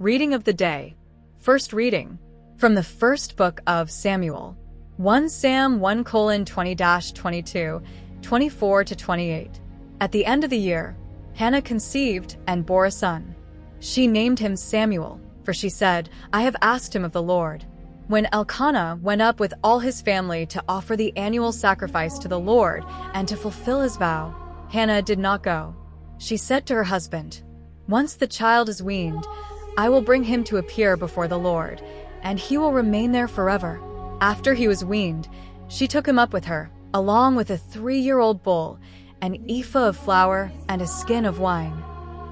Reading of the day. First reading from the first book of Samuel. 1 Sam 1:20-22, 24-28. At the end of the year, Hannah conceived and bore a son. She named him Samuel, for she said, "I have asked him of the Lord." When Elkanah went up with all his family to offer the annual sacrifice to the Lord and to fulfill his vow, Hannah did not go. She said to her husband, "Once the child is weaned, I will bring him to appear before the Lord, and he will remain there forever." After he was weaned, she took him up with her, along with a 3-year-old bull, an ephah of flour, and a skin of wine.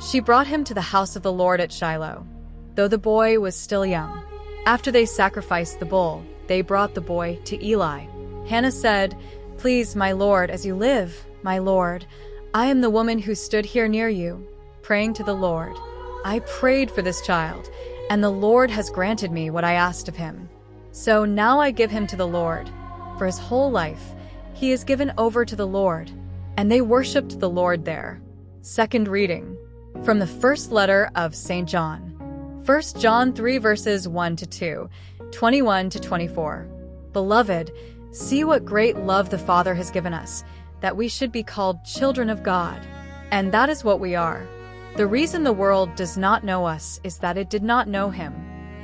She brought him to the house of the Lord at Shiloh, though the boy was still young. After they sacrificed the bull, they brought the boy to Eli. Hannah said, "Please, my Lord, as you live, my Lord, I am the woman who stood here near you, praying to the Lord. I prayed for this child, and the Lord has granted me what I asked of him. So now I give him to the Lord. For his whole life, he is given over to the Lord." And they worshipped the Lord there. Second reading from the first letter of St. John. 1 John 3 verses 1-2, 21-24. Beloved, see what great love the Father has given us, that we should be called children of God. And that is what we are. The reason the world does not know us is that it did not know him.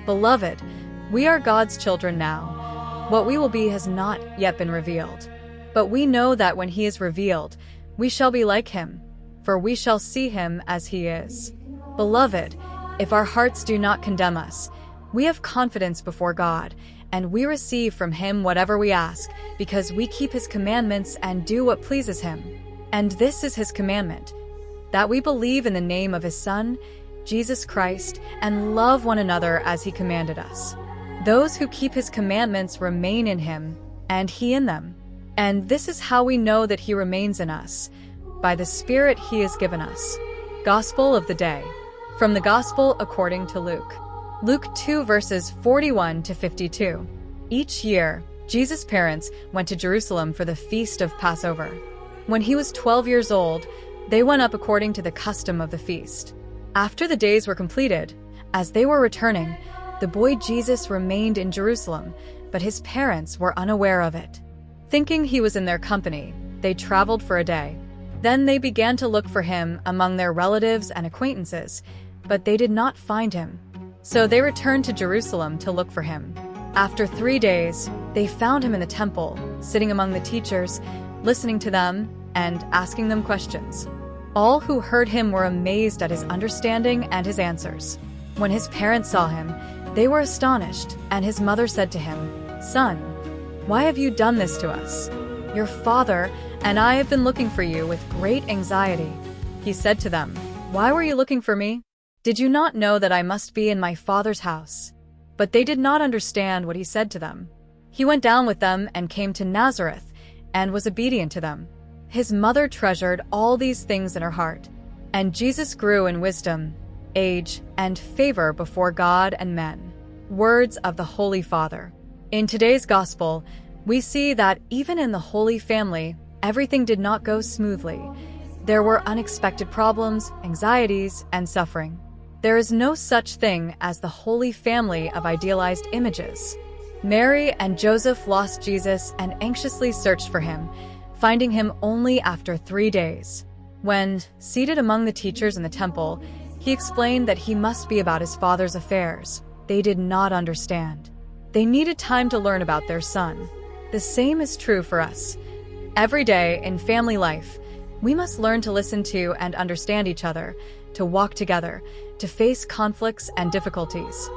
Beloved, we are God's children now. What we will be has not yet been revealed. But we know that when he is revealed, we shall be like him, for we shall see him as he is. Beloved, if our hearts do not condemn us, we have confidence before God, and we receive from him whatever we ask, because we keep his commandments and do what pleases him. And this is his commandment, that we believe in the name of his Son, Jesus Christ, and love one another as he commanded us. Those who keep his commandments remain in him, and he in them. And this is how we know that he remains in us, by the Spirit he has given us. Gospel of the day. From the Gospel according to Luke. Luke 2 verses 41-52. Each year, Jesus' parents went to Jerusalem for the feast of Passover. When he was 12 years old, they went up according to the custom of the feast. After the days were completed, as they were returning, the boy Jesus remained in Jerusalem, but his parents were unaware of it. Thinking he was in their company, they traveled for a day. Then they began to look for him among their relatives and acquaintances, but they did not find him. So they returned to Jerusalem to look for him. After 3 days, they found him in the temple, sitting among the teachers, listening to them and asking them questions. All who heard him were amazed at his understanding and his answers. When his parents saw him, they were astonished, and his mother said to him, "Son, why have you done this to us? Your father and I have been looking for you with great anxiety." He said to them, "Why were you looking for me? Did you not know that I must be in my Father's house?" But they did not understand what he said to them. He went down with them and came to Nazareth, and was obedient to them. His mother treasured all these things in her heart. And Jesus grew in wisdom, age, and favor before God and men. Words of the Holy Father. In today's Gospel, we see that even in the Holy Family, everything did not go smoothly. There were unexpected problems, anxieties, and suffering. There is no such thing as the Holy Family of idealized images. Mary and Joseph lost Jesus and anxiously searched for him, finding him only after 3 days. When, seated among the teachers in the temple, he explained that he must be about his father's affairs. They did not understand. They needed time to learn about their son. The same is true for us. Every day in family life, we must learn to listen to and understand each other, to walk together, to face conflicts and difficulties.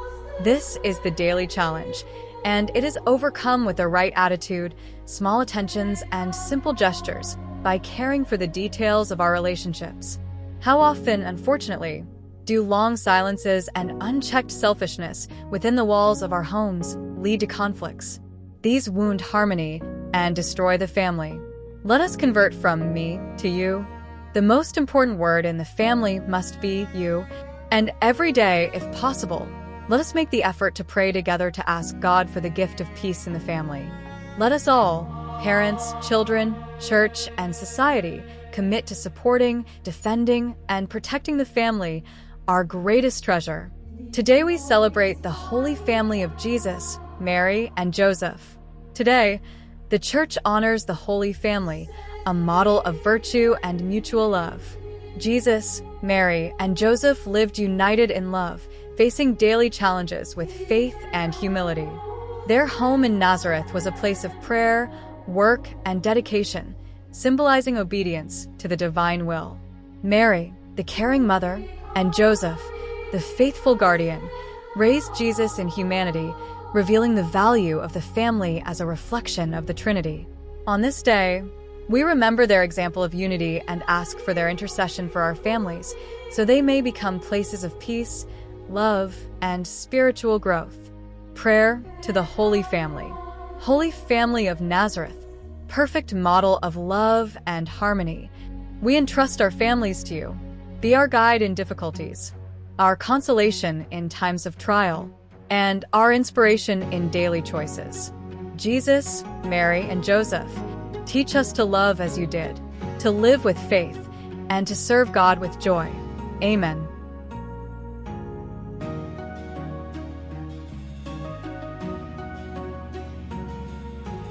This is the daily challenge, and it is overcome with the right attitude, small attentions, and simple gestures by caring for the details of our relationships. How often, unfortunately, do long silences and unchecked selfishness within the walls of our homes lead to conflicts? These wound harmony and destroy the family. Let us convert from me to you. The most important word in the family must be you, and every day, if possible, let us make the effort to pray together to ask God for the gift of peace in the family. Let us all, parents, children, church, and society, commit to supporting, defending, and protecting the family, our greatest treasure. Today we celebrate the Holy Family of Jesus, Mary, and Joseph. Today, the Church honors the Holy Family, a model of virtue and mutual love. Jesus, Mary, and Joseph lived united in love, facing daily challenges with faith and humility. Their home in Nazareth was a place of prayer, work, and dedication, symbolizing obedience to the divine will. Mary, the caring mother, and Joseph, the faithful guardian, raised Jesus in humanity, revealing the value of the family as a reflection of the Trinity. On this day, we remember their example of unity and ask for their intercession for our families, so they may become places of peace, love, and spiritual growth. Prayer to the Holy Family. Holy Family of Nazareth, perfect model of love and harmony. We entrust our families to you. Be our guide in difficulties, our consolation in times of trial, and our inspiration in daily choices. Jesus, Mary, and Joseph, teach us to love as you did, to live with faith, and to serve God with joy. Amen.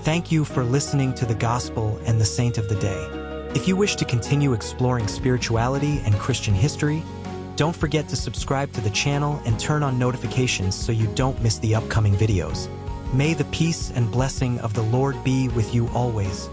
Thank you for listening to the Gospel and the Saint of the Day. If you wish to continue exploring spirituality and Christian history, don't forget to subscribe to the channel and turn on notifications so you don't miss the upcoming videos. May the peace and blessing of the Lord be with you always.